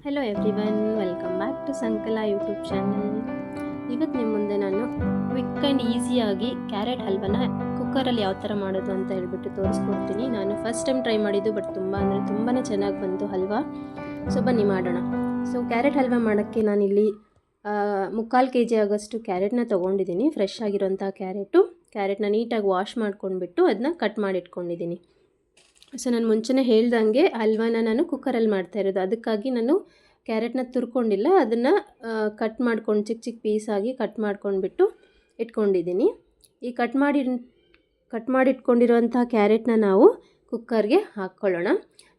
Hello everyone, welcome back to Sankala YouTube channel. ಇವತ್ತು ನಿಮ್ಮ ಮುಂದೆ ನಾನು ಕ್ವಿಕ್ ಆ್ಯಂಡ್ ಈಸಿಯಾಗಿ ಕ್ಯಾರೆಟ್ ಹಲ್ವನ ಕುಕ್ಕರಲ್ಲಿ ಯಾವ ಥರ ಮಾಡೋದು ಅಂತ ಹೇಳ್ಬಿಟ್ಟು ತೋರಿಸ್ಕೊಡ್ತೀನಿ. ನಾನು ಫಸ್ಟ್ ಟೈಮ್ ಟ್ರೈ ಮಾಡಿದ್ದು, ಬಟ್ ತುಂಬಾ ಚೆನ್ನಾಗಿ ಬಂತು ಹಲ್ವಾ. ಸೊ ಬನ್ನಿ ಮಾಡೋಣ. ಸೊ ಕ್ಯಾರೆಟ್ ಹಲ್ವ ಮಾಡೋಕ್ಕೆ ನಾನಿಲ್ಲಿ 3/4 kg ಆಗೋಷ್ಟು ಕ್ಯಾರೆಟ್ನ ತೊಗೊಂಡಿದ್ದೀನಿ. ಫ್ರೆಶ್ ಆಗಿರೋಂಥ ಕ್ಯಾರೆಟ್ನ ನೀಟಾಗಿ ವಾಶ್ ಮಾಡ್ಕೊಂಡ್ಬಿಟ್ಟು ಅದನ್ನ ಕಟ್ ಮಾಡಿ ಇಟ್ಕೊಂಡಿದ್ದೀನಿ. ಸೊ ನಾನು ಮುಂಚೆನೇ ಹೇಳ್ದಂಗೆ ಹಲ್ವಾನ ನಾನು ಕುಕ್ಕರಲ್ಲಿ ಮಾಡ್ತಾಯಿರೋದು, ಅದಕ್ಕಾಗಿ ನಾನು ಕ್ಯಾರೆಟ್ನ ತುರ್ಕೊಂಡಿಲ್ಲ, ಅದನ್ನು ಕಟ್ ಮಾಡ್ಕೊಂಡು ಚಿಕ್ಕ ಚಿಕ್ಕ ಪೀಸಾಗಿ ಕಟ್ ಮಾಡ್ಕೊಂಡ್ಬಿಟ್ಟು ಇಟ್ಕೊಂಡಿದ್ದೀನಿ. ಈ ಕಟ್ ಮಾಡಿ ಇಟ್ಕೊಂಡಿರೋಂಥ ಕ್ಯಾರೆಟ್ನ ನಾವು ಕುಕ್ಕರ್ಗೆ ಹಾಕ್ಕೊಳ್ಳೋಣ.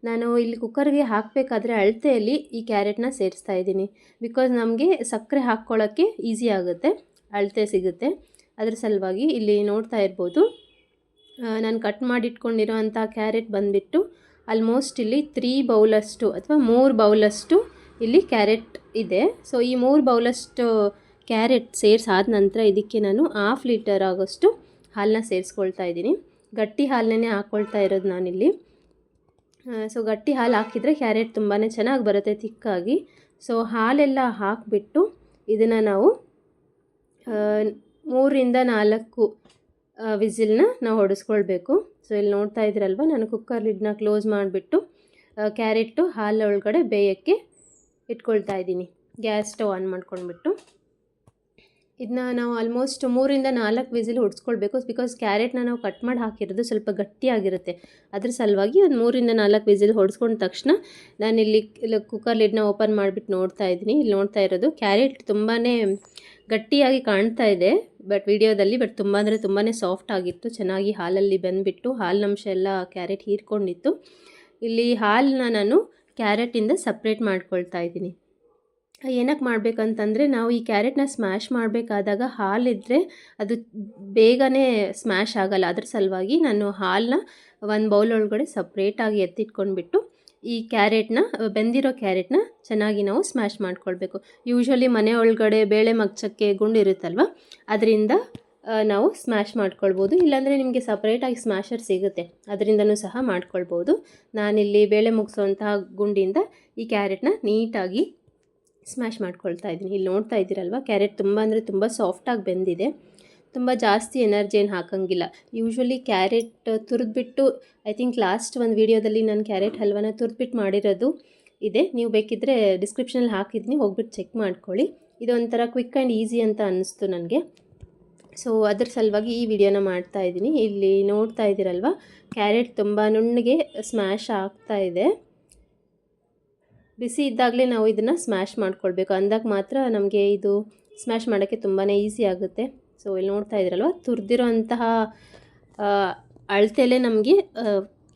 ನಾನು ಇಲ್ಲಿ ಕುಕ್ಕರ್ಗೆ ಹಾಕಬೇಕಾದ್ರೆ ಅಳತೆಯಲ್ಲಿ ಈ ಕ್ಯಾರೆಟ್ನ ಸೇರಿಸ್ತಾ ಇದ್ದೀನಿ. ಬಿಕಾಸ್ ನಮಗೆ ಸಕ್ಕರೆ ಹಾಕ್ಕೊಳ್ಳೋಕ್ಕೆ ಈಸಿ ಆಗುತ್ತೆ, ಅಳತೆ ಸಿಗುತ್ತೆ. ಅದ್ರ ಸಲುವಾಗಿ ಇಲ್ಲಿ ನೋಡ್ತಾ ಇರ್ಬೋದು, ನಾನು ಕಟ್ ಮಾಡಿಟ್ಕೊಂಡಿರೋ ಅಂಥ ಕ್ಯಾರೆಟ್ ಬಂದುಬಿಟ್ಟು ಆಲ್ಮೋಸ್ಟ್ ಇಲ್ಲಿ 3 ಬೌಲಷ್ಟು ಅಥವಾ 3 ಬೌಲಷ್ಟು ಇಲ್ಲಿ ಕ್ಯಾರೆಟ್ ಇದೆ. ಸೊ ಈ 3 ಬೌಲಷ್ಟು ಕ್ಯಾರೆಟ್ ಸೇರಿಸಾದ ನಂತರ ಇದಕ್ಕೆ ನಾನು 1/2 ಲೀಟರ್ ಆಗೋಷ್ಟು ಹಾಲನ್ನ ಸೇರಿಸ್ಕೊಳ್ತಾ ಇದ್ದೀನಿ. ಗಟ್ಟಿ ಹಾಲನ್ನೇ ಹಾಕ್ಕೊಳ್ತಾ ಇರೋದು ನಾನಿಲ್ಲಿ. ಸೊ ಗಟ್ಟಿ ಹಾಲು ಹಾಕಿದರೆ ಕ್ಯಾರೆಟ್ ತುಂಬಾ ಚೆನ್ನಾಗಿ ಬರುತ್ತೆ ತಿಕ್ಕಾಗಿ. ಸೊ ಹಾಲೆಲ್ಲ ಹಾಕಿಬಿಟ್ಟು ಇದನ್ನು ನಾವು 3ರಿಂದ 4 ವಿಸಿಲ್ನ ನಾವು ಹೊಡೆಸ್ಕೊಳ್ಬೇಕು. ಸೊ ಇಲ್ಲಿ ನೋಡ್ತಾ ಇದ್ದೀರಲ್ವ, ನಾನು ಕುಕ್ಕರ್ ಲಿಡ್ನ ಕ್ಲೋಸ್ ಮಾಡಿಬಿಟ್ಟು ಕ್ಯಾರೆಟು ಹಾಲು ಒಳಗಡೆ ಬೇಯೋಕ್ಕೆ ಇಟ್ಕೊಳ್ತಾ ಇದ್ದೀನಿ. ಗ್ಯಾಸ್ ಸ್ಟವ್ ಆನ್ ಮಾಡ್ಕೊಂಡ್ಬಿಟ್ಟು ಇದನ್ನ ನಾವು ಆಲ್ಮೋಸ್ಟ್ 3ರಿಂದ 4 ವಿಸಿಲ್ ಹೊಡೆಸ್ಕೊಳ್ಬೇಕು. ಬಿಕಾಸ್ ಕ್ಯಾರೆಟ್ನ ನಾವು ಕಟ್ ಮಾಡಿ ಹಾಕಿರೋದು ಸ್ವಲ್ಪ ಗಟ್ಟಿಯಾಗಿರುತ್ತೆ, ಅದ್ರ ಸಲುವಾಗಿ ಒಂದು 3ರಿಂದ 4 ವಿಸಿಲ್ ಹೊಡೆಸ್ಕೊಂಡ ತಕ್ಷಣ ನಾನಿಲ್ಲಿ ಕುಕ್ಕರ್ ಲಿಡ್ನ ಓಪನ್ ಮಾಡಿಬಿಟ್ಟು ನೋಡ್ತಾ ಇದ್ದೀನಿ. ಇಲ್ಲಿ ನೋಡ್ತಾ ಇರೋದು ಕ್ಯಾರೆಟ್ ತುಂಬಾ ಗಟ್ಟಿಯಾಗಿ ಕಾಣ್ತಾ ಇದೆ ವಿಡಿಯೋದಲ್ಲಿ, ಬಟ್ ತುಂಬ ಅಂದರೆ ತುಂಬಾ ಸಾಫ್ಟ್ ಆಗಿತ್ತು. ಚೆನ್ನಾಗಿ ಹಾಲಲ್ಲಿ ಬೆಂದುಬಿಟ್ಟು ಹಾಲಿನಂಶ ಎಲ್ಲ ಕ್ಯಾರೆಟ್ ಹೀರ್ಕೊಂಡಿತ್ತು. ಇಲ್ಲಿ ಹಾಲನ್ನ ನಾನು ಕ್ಯಾರೆಟಿಂದ ಸಪ್ರೇಟ್ ಮಾಡ್ಕೊಳ್ತಾ ಇದ್ದೀನಿ. ಏನಕ್ಕೆ ಮಾಡಬೇಕಂತಂದರೆ, ನಾವು ಈ ಕ್ಯಾರೆಟ್ನ ಸ್ಮ್ಯಾಶ್ ಮಾಡಬೇಕಾದಾಗ ಹಾಲಿದ್ದರೆ ಅದು ಬೇಗನೆ ಸ್ಮ್ಯಾಶ್ ಆಗೋಲ್ಲ. ಅದ್ರ ಸಲುವಾಗಿ ನಾನು ಹಾಲನ್ನ ಒಂದು ಬೌಲ್ ಒಳಗಡೆ ಸಪ್ರೇಟಾಗಿ ಎತ್ತಿಟ್ಕೊಂಡ್ಬಿಟ್ಟು ಈ ಬೆಂದಿರೋ ಕ್ಯಾರೆಟ್ನ ಚೆನ್ನಾಗಿ ನಾವು ಸ್ಮ್ಯಾಶ್ ಮಾಡ್ಕೊಳ್ಬೇಕು. ಯೂಶ್ವಲಿ ಮನೆ ಒಳಗಡೆ ಬೇಳೆ ಮಗ್ಚಕ್ಕೆ ಗುಂಡಿರುತ್ತಲ್ವ, ಅದರಿಂದ ನಾವು ಸ್ಮ್ಯಾಶ್ ಮಾಡ್ಕೊಳ್ಬೋದು. ಇಲ್ಲಾಂದರೆ ನಿಮಗೆ ಸಪ್ರೇಟಾಗಿ ಸ್ಮ್ಯಾಶರ್ ಸಿಗುತ್ತೆ, ಅದರಿಂದನೂ ಸಹ ಮಾಡ್ಕೊಳ್ಬೋದು. ನಾನಿಲ್ಲಿ ಬೇಳೆ ಮುಗಿಸೋಂತಹ ಗುಂಡಿಯಿಂದ ಈ ಕ್ಯಾರೆಟ್ನ ನೀಟಾಗಿ ಸ್ಮ್ಯಾಶ್ ಮಾಡ್ಕೊಳ್ತಾ ಇದ್ದೀನಿ. ಇಲ್ಲಿ ನೋಡ್ತಾ ಇದ್ದೀರಲ್ವ, ಕ್ಯಾರೆಟ್ ತುಂಬ ಅಂದರೆ ತುಂಬ ಸಾಫ್ಟಾಗಿ ಬೆಂದಿದೆ. ತುಂಬ ಜಾಸ್ತಿ ಎನರ್ಜಿ ಏನು ಹಾಕೋಂಗಿಲ್ಲ. ಯೂಶ್ವಲಿ ಕ್ಯಾರೆಟ್ ತುರಿದ್ಬಿಟ್ಟು, ಐ ಥಿಂಕ್ ಲಾಸ್ಟ್ ಒಂದು ವೀಡಿಯೋದಲ್ಲಿ ನಾನು ಕ್ಯಾರೆಟ್ ಹಲ್ವನ ತುರಿದ್ಬಿಟ್ಟು ಮಾಡಿರೋದು ಇದೆ. ನೀವು ಬೇಕಿದ್ದರೆ ಡಿಸ್ಕ್ರಿಪ್ಷನಲ್ಲಿ ಹಾಕಿದ್ದೀನಿ, ಹೋಗ್ಬಿಟ್ಟು ಚೆಕ್ ಮಾಡ್ಕೊಳ್ಳಿ. ಇದೊಂಥರ ಕ್ವಿಕ್ ಆ್ಯಂಡ್ ಈಸಿ ಅಂತ ಅನ್ನಿಸ್ತು ನನಗೆ. ಸೊ ಅದ್ರ ಸಲುವಾಗಿ ಈ ವಿಡಿಯೋನ ಮಾಡ್ತಾ ಇದ್ದೀನಿ. ಇಲ್ಲಿ ನೋಡ್ತಾ ಇದ್ದೀರಲ್ವ, ಕ್ಯಾರೆಟ್ ತುಂಬ ನುಣ್ಣಗೆ ಸ್ಮ್ಯಾಶ್ ಆಗ್ತಾ ಇದೆ. ಬಿಸಿ ಇದ್ದಾಗಲೇ ನಾವು ಇದನ್ನು ಸ್ಮ್ಯಾಶ್ ಮಾಡ್ಕೊಳ್ಬೇಕು, ಅಂದಾಗ ಮಾತ್ರ ನಮಗೆ ಇದು ಸ್ಮ್ಯಾಶ್ ಮಾಡೋಕ್ಕೆ ತುಂಬಾ ಈಸಿ ಆಗುತ್ತೆ. ಸೊ ಇಲ್ಲಿ ನೋಡ್ತಾ ಇದ್ದೀರಲ್ವ, ತುರಿದಿರೋ ಅಂತಹ ಅಳತೆಯಲ್ಲೇ ನಮಗೆ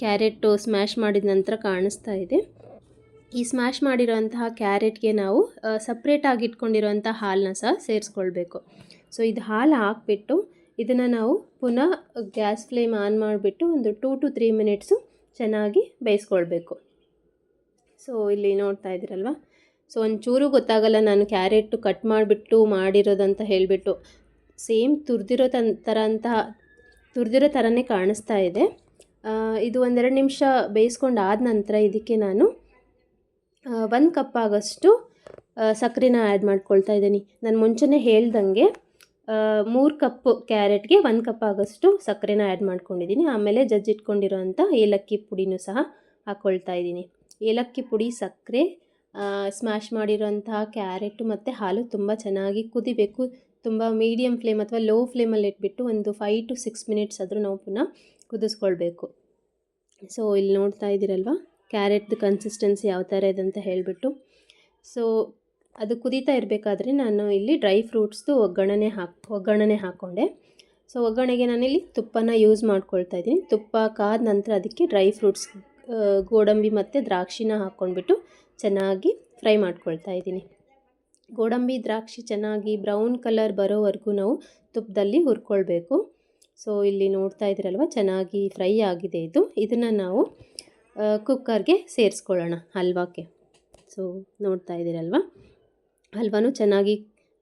ಕ್ಯಾರೆಟು ಸ್ಮ್ಯಾಶ್ ಮಾಡಿದ ನಂತರ ಕಾಣಿಸ್ತಾ ಇದೆ. ಈ ಸ್ಮ್ಯಾಶ್ ಮಾಡಿರೋ ಅಂತಹ ಕ್ಯಾರೆಟ್ಗೆ ನಾವು ಸಪ್ರೇಟಾಗಿ ಇಟ್ಕೊಂಡಿರೋಂಥ ಹಾಲನ್ನ ಸಹ ಸೇರಿಸ್ಕೊಳ್ಬೇಕು. ಸೊ ಇದು ಹಾಲು ಹಾಕ್ಬಿಟ್ಟು ಇದನ್ನು ನಾವು ಪುನಃ ಗ್ಯಾಸ್ ಫ್ಲೇಮ್ ಆನ್ ಮಾಡಿಬಿಟ್ಟು ಒಂದು 2 to 3 ಮಿನಿಟ್ಸು ಚೆನ್ನಾಗಿ ಬೇಯಿಸ್ಕೊಳ್ಬೇಕು. ಸೊ ಇಲ್ಲಿ ನೋಡ್ತಾ ಇದ್ದೀರಲ್ವ, ಸೊ ಒಂಚೂರು ಗೊತ್ತಾಗಲ್ಲ ನಾನು ಕ್ಯಾರೆಟು ಕಟ್ ಮಾಡಿಬಿಟ್ಟು ಮಾಡಿರೋದಂತ ಹೇಳಿಬಿಟ್ಟು. ಸೇಮ್ ತುರಿದಿರೋ ಥರನೇ ಕಾಣಿಸ್ತಾ ಇದೆ. ಇದು 1-2 ನಿಮಿಷ ಬೇಯಿಸ್ಕೊಂಡು ಆದ ನಂತರ ಇದಕ್ಕೆ ನಾನು 1 ಕಪ್ ಆಗೋಷ್ಟು ಸಕ್ಕರೆನ ಆ್ಯಡ್ ಮಾಡ್ಕೊಳ್ತಾ ಇದ್ದೀನಿ. ನಾನು ಮುಂಚೆನೇ ಹೇಳ್ದಂಗೆ 3 ಕಪ್ ಕ್ಯಾರೆಟ್ಗೆ 1 ಕಪ್ ಆಗೋಷ್ಟು ಸಕ್ಕರೆನ ಆ್ಯಡ್ ಮಾಡ್ಕೊಂಡಿದ್ದೀನಿ. ಆಮೇಲೆ ಜಜ್ಜಿಟ್ಕೊಂಡಿರೋಂಥ ಏಲಕ್ಕಿ ಪುಡಿನೂ ಸಹ ಹಾಕ್ಕೊಳ್ತಾ ಇದ್ದೀನಿ. ಏಲಕ್ಕಿ ಪುಡಿ, ಸಕ್ಕರೆ, ಸ್ಮ್ಯಾಶ್ ಮಾಡಿರೋಂತಹ ಕ್ಯಾರೆಟು ಮತ್ತು ಹಾಲು ತುಂಬ ಚೆನ್ನಾಗಿ ಕುದಿಬೇಕು. ತುಂಬ ಮೀಡಿಯಮ್ ಫ್ಲೇಮ್ ಅಥವಾ ಲೋ ಫ್ಲೇಮಲ್ಲಿ ಇಟ್ಬಿಟ್ಟು ಒಂದು 5 to 6 ಮಿನಿಟ್ಸ್ ಆದರೂ ನಾವು ಪುನಃ ಕುದಿಸ್ಕೊಳ್ಬೇಕು. ಸೊ ಇಲ್ಲಿ ನೋಡ್ತಾ ಇದ್ದೀರಲ್ವ, ಕ್ಯಾರೆಟ್ದು ಕನ್ಸಿಸ್ಟೆನ್ಸಿ ಯಾವ ಥರ ಇದೆ ಅಂತ ಹೇಳಿಬಿಟ್ಟು. ಸೊ ಅದು ಕುದೀತಾ ಇರಬೇಕಾದ್ರೆ ನಾನು ಇಲ್ಲಿ ಡ್ರೈ ಫ್ರೂಟ್ಸ್ದು ಒಗ್ಗರಣೆ ಹಾಕ್ಕೊಂಡೆ. ಸೊ ಒಗ್ಗರಣೆಗೆ ನಾನಿಲ್ಲಿ ತುಪ್ಪನ ಯೂಸ್ ಮಾಡ್ಕೊಳ್ತಾ ಇದ್ದೀನಿ. ತುಪ್ಪ ಕಾದ ನಂತರ ಅದಕ್ಕೆ ಡ್ರೈ ಫ್ರೂಟ್ಸ್, ಗೋಡಂಬಿ ಮತ್ತು ದ್ರಾಕ್ಷಿನ ಹಾಕ್ಕೊಂಡ್ಬಿಟ್ಟು ಚೆನ್ನಾಗಿ ಫ್ರೈ ಮಾಡ್ಕೊಳ್ತಾ ಇದ್ದೀನಿ. ಗೋಡಂಬಿ ದ್ರಾಕ್ಷಿ ಚೆನ್ನಾಗಿ ಬ್ರೌನ್ ಕಲರ್ ಬರೋವರೆಗೂ ನಾವು ತುಪ್ಪದಲ್ಲಿ ಹುರ್ಕೊಳ್ಬೇಕು. ಸೊ ಇಲ್ಲಿ ನೋಡ್ತಾ ಇದ್ದೀರಲ್ವ, ಚೆನ್ನಾಗಿ ಫ್ರೈ ಆಗಿದೆ ಇದು. ಇದನ್ನು ನಾವು ಕುಕ್ಕರ್ಗೆ ಸೇರಿಸ್ಕೊಳ್ಳೋಣ ಹಲ್ವಾಕ್ಕೆ. ಸೊ ನೋಡ್ತಾ ಇದ್ದೀರಲ್ವ, ಹಲ್ವಾನು ಚೆನ್ನಾಗಿ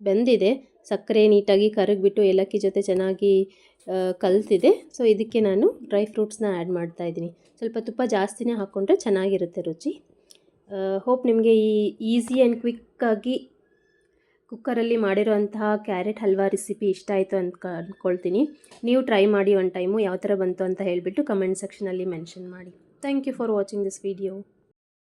ಬೆಂದಿದೆ. ಸಕ್ಕರೆ ನೀಟಾಗಿ ಕರಗಿಬಿಟ್ಟು ಏಲಕ್ಕಿ ಜೊತೆ ಚೆನ್ನಾಗಿ ಕಲಿತಿದೆ. ಸೊ ಇದಕ್ಕೆ ನಾನು ಡ್ರೈ ಫ್ರೂಟ್ಸ್ನ ಆ್ಯಡ್ ಮಾಡ್ತಾಯಿದ್ದೀನಿ. ಸ್ವಲ್ಪ ತುಪ್ಪ ಜಾಸ್ತಿನೇ ಹಾಕ್ಕೊಂಡ್ರೆ ಚೆನ್ನಾಗಿರುತ್ತೆ ರುಚಿ. ಹೋಪ್ ನಿಮಗೆ ಈ ಈಸಿ ಆ್ಯಂಡ್ ಕ್ವಿಕ್ಕಾಗಿ ಕುಕ್ಕರಲ್ಲಿ ಮಾಡಿರೋಂತಹ ಕ್ಯಾರೆಟ್ ಹಲ್ವಾ ರೆಸಿಪಿ ಇಷ್ಟ ಆಯಿತು ಅಂತ ಅಂದ್ಕೊಳ್ತೀನಿ. ನೀವು ಟ್ರೈ ಮಾಡಿ ಒಂದು ಟೈಮು ಯಾವ ಥರ ಬಂತು ಅಂತ ಹೇಳಿಬಿಟ್ಟು ಕಮೆಂಟ್ ಸೆಕ್ಷನಲ್ಲಿ ಮೆನ್ಷನ್ ಮಾಡಿ. Thank you for watching this video.